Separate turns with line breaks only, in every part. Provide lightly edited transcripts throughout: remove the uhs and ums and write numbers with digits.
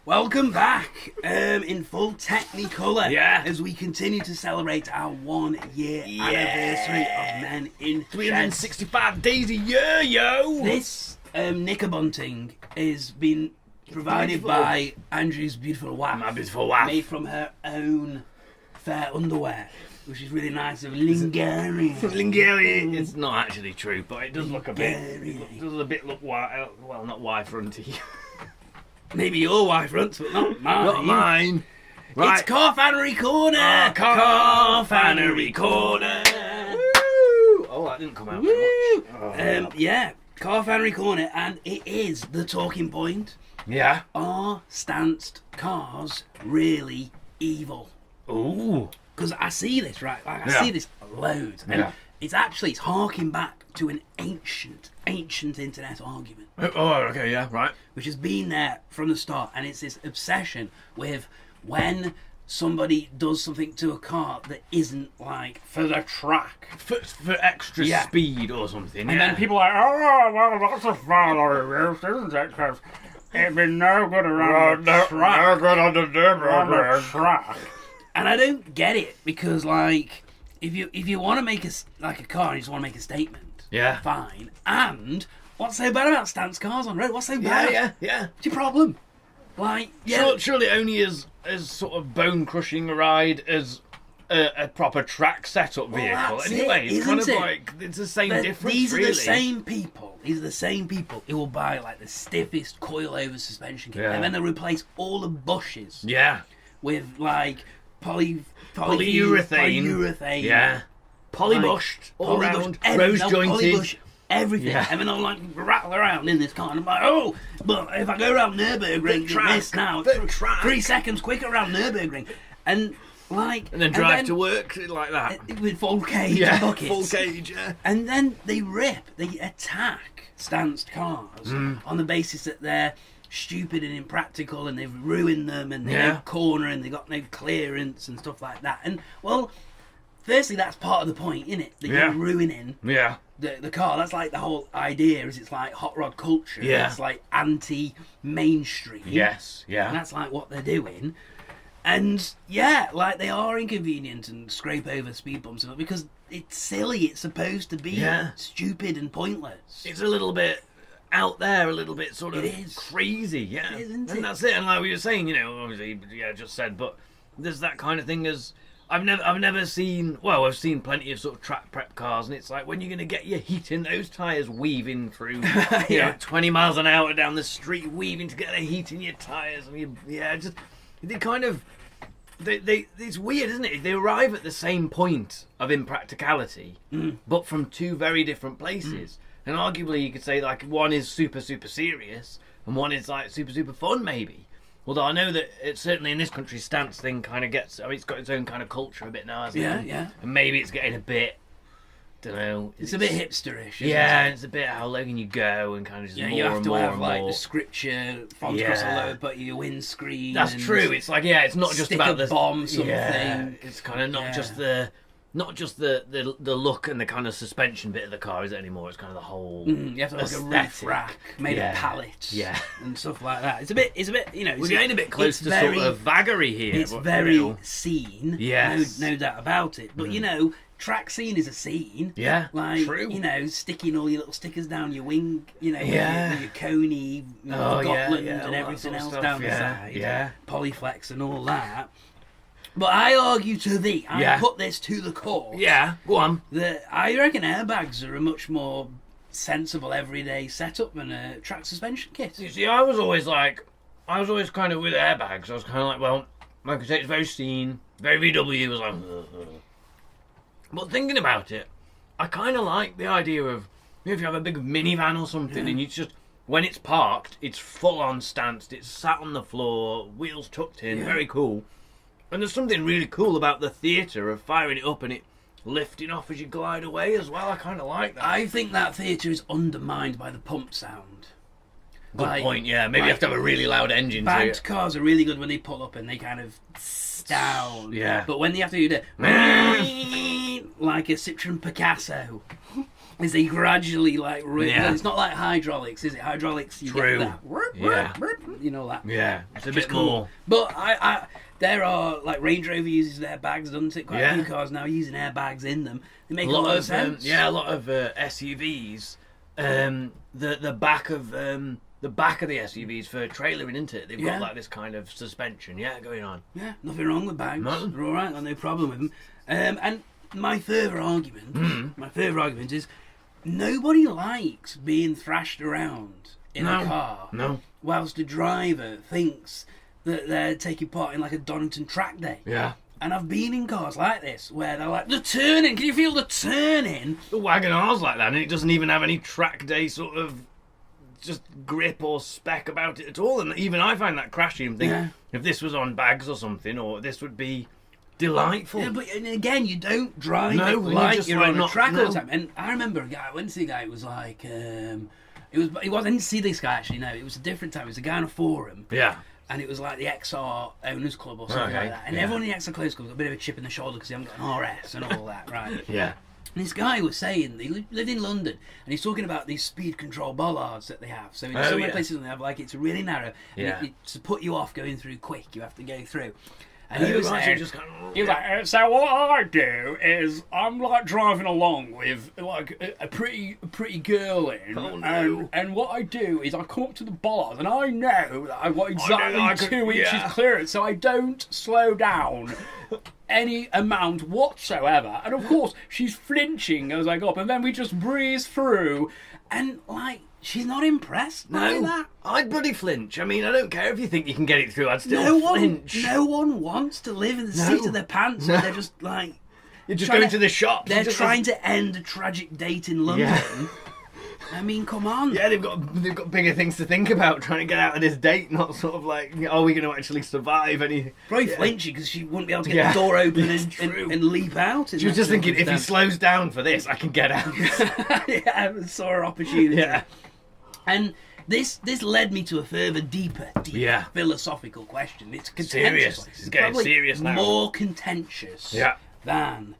Welcome back in full Technicolor.
Yeah.
As we continue to celebrate our 1 year anniversary of Men in
365 days a year, yo!
This knickerbunting is being provided by Andrew's beautiful wife.
My beautiful wife.
Made from her own fair underwear, which is really nice of lingerie.
Lingerie. It's not actually true, but it does look a bit. It does a bit look well, not Y-fronty.
Maybe your wife fronts, but not mine.
Not mine. Right.
It's Car Fannery Corner.
Car
Fannery Corner.
Woo! Oh, that didn't come out very much.
Yeah, Car Fannery Corner, and it is the talking point.
Yeah.
Are stanced cars really evil?
Ooh.
Because I see this, right? Like, I see this loads, and it's harking back to an ancient internet argument.
Oh, okay, yeah, right.
Which has been there from the start, and it's this obsession with when somebody does something to a car that isn't like for the track,
For extra speed or something.
And then people are like, oh, well, that's a Fannery, isn't it? Because it'd be no good around the track.
No good on the
track. And I don't get it, because like if you want to make a car and you just want to make a statement, fine. And what's so bad about stance cars on the road? What's so bad?
Yeah.
What's your problem? Like,
Surely only as sort of bone crushing a ride as a proper track setup vehicle. Anyway, it's kind of like it's the same difference.
These are
really.
the same people. These are the same people who will buy like the stiffest coil-over suspension kit, and then they'll replace all the bushes. With like polyurethane.
Yeah. Polybushed, all round, rose jointed.
Everything. And then they'll like rattle around in this car, and I'm like, oh, but if I go around Nürburgring this now, 3 seconds quicker around Nürburgring. And like...
And then drive to work like that.
With full cage buckets.
Full cage,
And then they attack stanced cars on the basis that they're stupid and impractical, and they've ruined them, and they don't corner, and they've got no clearance and stuff like that. And, well, firstly, that's part of the point, isn't it? That you're ruining the car. That's like the whole idea, is it's like hot rod culture. It's like anti-mainstream.
Yes,
And that's like what they're doing. And, like they are inconvenient and scrape over speed bumps and all, because it's silly. It's supposed to be stupid and pointless.
It's a little bit out there, a little bit sort of crazy,
It is, isn't it?
And that's it. And like we were saying, obviously, just said, but there's that kind of thing as I've never seen. Well, I've seen plenty of sort of track prep cars, and it's like, when you're going to get your heat in those tyres weaving through, 20 miles an hour down the street, weaving to get the heat in your tyres, and it's weird, isn't it? They arrive at the same point of impracticality, but from two very different places. And arguably, you could say like one is super, super serious, and one is like super, super fun, maybe. Although I know that it's certainly in this country, stance thing kind of gets. I mean, it's got its own kind of culture a bit now, hasn't it?
Yeah.
And maybe it's getting a bit. Don't know.
It's a bit hipsterish.
And it's a bit how low can you go, and kind of just more
you have
and
to
more
have
and
like
more.
the scripture fonts across the lower, but your windscreen.
That's true. It's like it's not just about the
bomb something.
Yeah, it's kind of not just the look and the kind of suspension bit of the car, is it anymore? It's kind of the whole.
You have to have like a roof rack made of pallets. And stuff like that. It's a bit.
We're getting a bit close to sort of vaggery here.
It's very scene.
Yes.
No doubt about it. But track scene is a scene. Like,
true.
Sticking all your little stickers down your wing, with your Coney, Gotland and everything else down the side. Polyflex and all that. But I argue to thee, I put this to the core.
Go on.
That I reckon airbags are a much more sensible everyday setup than a track suspension kit.
You see, I was always kind of with airbags. I was kind of like, well, like I say, it's very scene, very VW. It was like, But thinking about it, I kind of like the idea of if you have a big minivan or something, and you just, when it's parked, it's full on stanced, it's sat on the floor, wheels tucked in, very cool. And there's something really cool about the theatre of firing it up and it lifting off as you glide away as well. I kind of like that.
I think that theatre is undermined by the pump sound.
Good point, yeah. Maybe you have to have a really loud engine to
bagged
it.
cars are really good when they pull up and they kind of down.
Yeah.
But when they have to do the like a Citroen Picasso, Is they gradually like
Yeah.
It's not like hydraulics, is it? Hydraulics, you
True.
get that.
Yeah.
You know that.
Yeah, it's a
Just
bit more.
But there are like Range Rover uses airbags, doesn't it? Quite a
Yeah.
few cars now using airbags in them. They make
A lot of
sense.
a lot of SUVs. The back of the SUVs for trailering, isn't it? They've got like this kind of suspension, going on.
Yeah, nothing wrong with bags.
No.
They're all right. Got no problem with them. And my further argument is nobody likes being thrashed around in a car.
No.
Whilst the driver thinks that they're taking part in like a Donington track day.
Yeah.
And I've been in cars like this where they're like, the turning, can you feel the turning?
The Wagon R's like that, and it doesn't even have any track day sort of just grip or spec about it at all. And even I find that crashy and think if this was on bags or something, or this would be delightful.
Yeah, but and again, you don't drive
No,
it
when
like
you're just
you're
like
on a
not-
track all
no.
the time. And I remember a guy, I went to see a guy, it was like, I didn't see this guy actually, no, it was a different time. It was a guy on a forum.
Yeah.
And it was like the XR Owners Club or something like that. And everyone in the XR Close Club got a bit of a chip in the shoulder because they haven't got an RS and all that, right?
Yeah.
And this guy was saying, he lived in London, and he's talking about these speed control bollards that they have. So in some places they have, like, it's really narrow. And to put you off going through quick, you have to go through. And he was saying, so what I do is I'm like driving along with like a pretty girl in, and what I do is I come up to the bollards and I know that I've got exactly 2 inches clearance, so I don't slow down any amount whatsoever. And of course she's flinching as I go up, and then we just breeze through, and like she's not impressed by that.
I'd bloody flinch. I mean, I don't care if you think you can get it through. I'd still flinch.
No one wants to live in the seat of their pants where they're just like...
You're just going to the shop.
They're trying to end a tragic date in London.
Yeah.
I mean, come on.
Yeah, they've got bigger things to think about, trying to get out of this date, not sort of like, are we going to actually survive any...
Probably flinchy because she wouldn't be able to get the door open and leap out.
She was just thinking, if he slows down for this, I can get out.
Yeah, I saw her opportunity.
Yeah.
And this led me to a further deeper philosophical question. It's contentious.
Serious. It's getting serious now.
More contentious than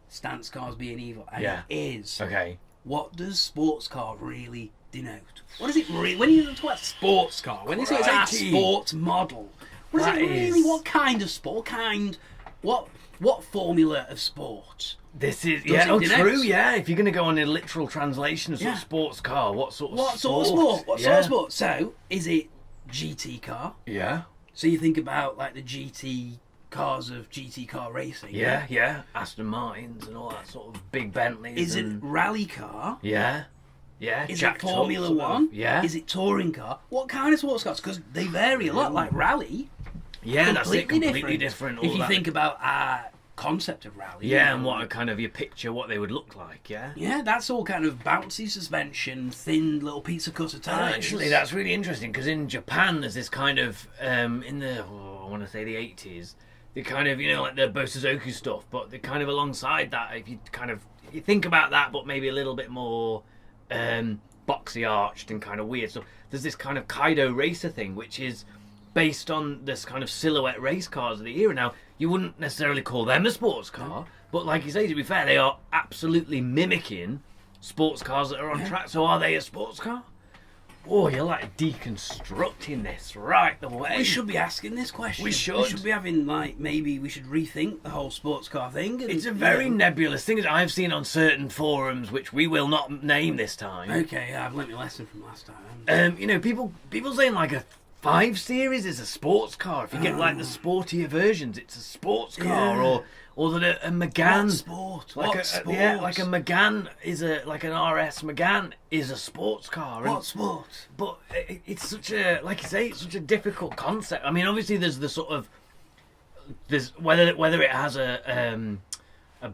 stance cars being evil. And it is.
Okay.
What does sports car really denote? What does it really... When you talk about sports car, when they say it's a sports model, what is it really? What kind of sport? What formula of sport?
This is
denote?
true. Yeah, if you're going to go on a literal translation of sort of sports car, what sort of sport?
What sort of sport? So, is it GT car?
Yeah.
So you think about like the GT cars of GT car racing.
Yeah. Aston Martins and all that sort of big Bentleys.
Is it rally car?
Yeah.
Is it Formula One?
Yeah.
Is it touring car? What kind of sports cars? Because they vary a lot. Like rally.
Yeah, that's it. Completely different.
If you think about our concept of rally.
Yeah, and what kind of you picture what they would look like. Yeah.
Yeah, that's all kind of bouncy suspension, thin little pizza cutter tires.
Actually, that's really interesting because in Japan there's this kind of in the I want to say the 80s. The kind of, like the Bosuzoku stuff, but they're kind of alongside that, if you think about that, but maybe a little bit more boxy arched and kind of weird stuff. There's this kind of Kaido racer thing, which is based on this kind of silhouette race cars of the era. Now, you wouldn't necessarily call them a sports car, but like you say, to be fair, they are absolutely mimicking sports cars that are on track. So are they a sports car? Oh, you're like deconstructing this right the way.
We should be asking this question.
We should.
We should be having, maybe we should rethink the whole sports car thing. And,
it's a very nebulous thing that I've seen on certain forums, which we will not name this time.
Okay, I've learnt my lesson from last time.
People saying like a 5 Series is a sports car. If you get like the sportier versions, it's a sports car, or that a Megane.
What sport?
Like a Megane is like an RS Megane is a sports car.
What sport?
But it's such a, like you say, it's such a difficult concept. I mean, obviously there's the sort of whether it has a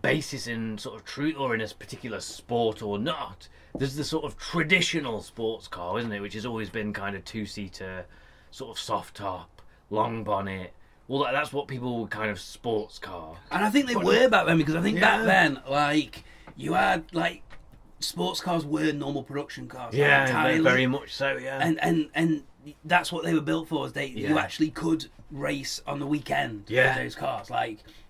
basis in sort of truth or in a particular sport or not. There's the sort of traditional sports car, isn't it, which has always been kind of 2-seater, sort of soft top, long bonnet. Well, that's what people would kind of sports car.
And I think they were back then, because I think back then, you had, sports cars were normal production cars.
Yeah, very much so, yeah.
And that's what they were built for, is you actually could race on the weekend with those cars.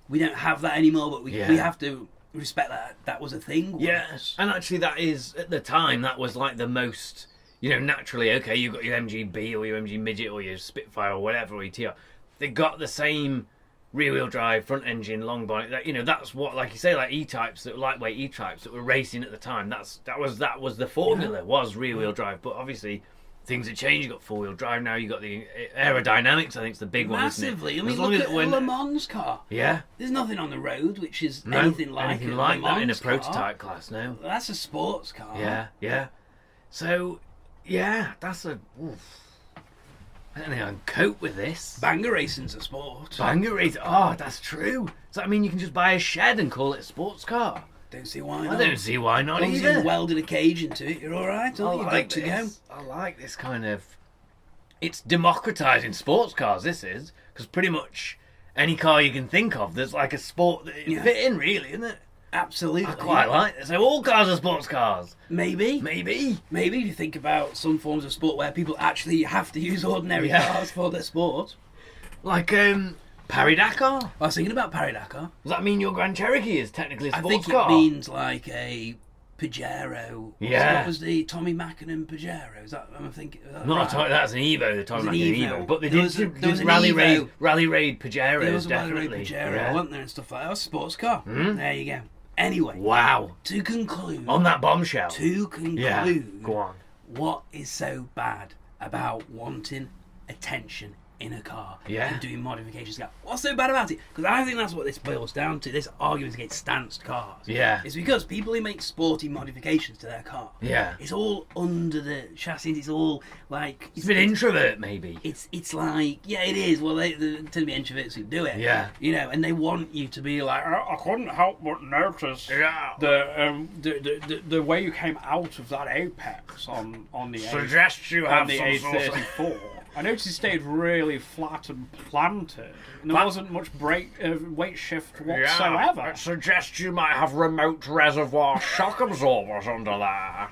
We don't have that anymore, but we have to respect that was a thing.
Yes, and actually that is, at the time, that was like the most, naturally, okay, you've got your MGB or your MG Midget or your Spitfire or whatever, or your TR. They got the same rear-wheel drive, front engine, long body. That's what, like you say, like E-types, that lightweight E-types that were racing at the time. That was the formula, was rear-wheel drive. But obviously, things have changed. You got four-wheel drive now. You got the aerodynamics. I think it's the big one, isn't it?
Massively. I mean, look at a Le Mans car.
Yeah.
There's nothing on the road which is anything like
that in a prototype class now.
That's a sports car.
Yeah, yeah. So, yeah, that's a. Oof. I don't think I can cope with this.
Banger racing's a sport.
Banger racing. Oh, that's true. Does that mean you can just buy a shed and call it a sports car?
Don't see why not.
I don't see why not
either. As long as you've welded a cage into it, you're all right.
You're good to go. I like this kind of. It's democratising sports cars. This is because pretty much any car you can think of, there's like a sport that it fit in, really, isn't it?
Absolutely.
I quite like it. So all cars are sports cars.
Maybe you think about some forms of sport where people actually have to use ordinary cars for their sport.
Like Paris-Dakar.
I was thinking about Paris-Dakar.
Does that mean your Grand Cherokee is technically a sports car?
I think it means like a Pajero.
Yeah.
What was the Tommy Mackinnon Pajero? Is that, I'm thinking?
That's an Evo, the Tommy Mackinnon Evo. But they did Rally Raid Pajeros,
there was a
definitely.
Rally Raid Pajero, wasn't there, and stuff like that. That was a sports car. There you go. Anyway.
Wow.
To conclude.
On that bombshell.
Go
on.
What is so bad about wanting attention in a car and doing modifications? What's so bad about it? Because I think that's what this boils down to. This argument against stanced cars.
Yeah.
It's because people who make sporty modifications to their car.
Yeah.
It's all under the chassis. It's all like.
It's a bit introvert, maybe.
It's like, yeah, it is. Well, they tend to be introverts who do it.
Yeah.
And they want you to be like, I couldn't help but notice the way you came out of that apex on the
Suggest you have
the
some
A34. I noticed it stayed really flat and planted. And there wasn't much weight shift whatsoever.
Yeah, it suggests you might have remote reservoir shock absorbers under there.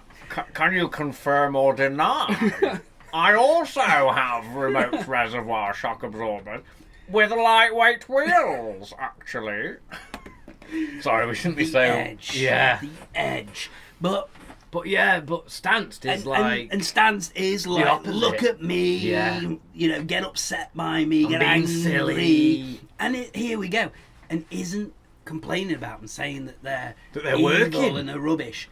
Can you confirm or deny? I also have remote reservoir shock absorbers with lightweight wheels, actually. Sorry, we shouldn't be so...
The edge. But
stanced is
and stanced is like, look at me, get upset by me, get angry,
silly,
and here we go, and isn't complaining about them, saying that they're evil
working
and they're rubbish.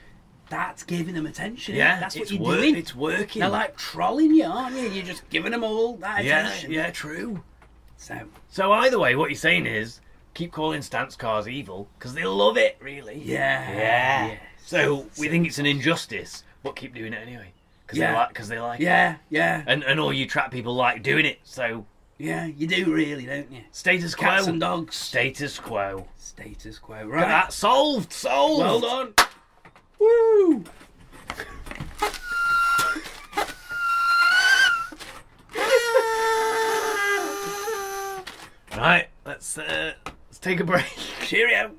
That's giving them attention.
Yeah,
that's what you're doing.
It's working.
They're like trolling you, aren't you? You're just giving them all that attention.
Yeah, true.
So
either way, what you're saying is keep calling stance cars evil because they love it, really.
Yeah.
So we think it's an injustice, but keep doing it anyway. Because they like it.
Yeah.
And all you trap people like doing it, so...
Yeah, you do really, don't you?
Status quo.
Cats and dogs.
Status quo.
Right.
Got that solved.
Well done. Woo!
Right, let's take a break.
Cheerio.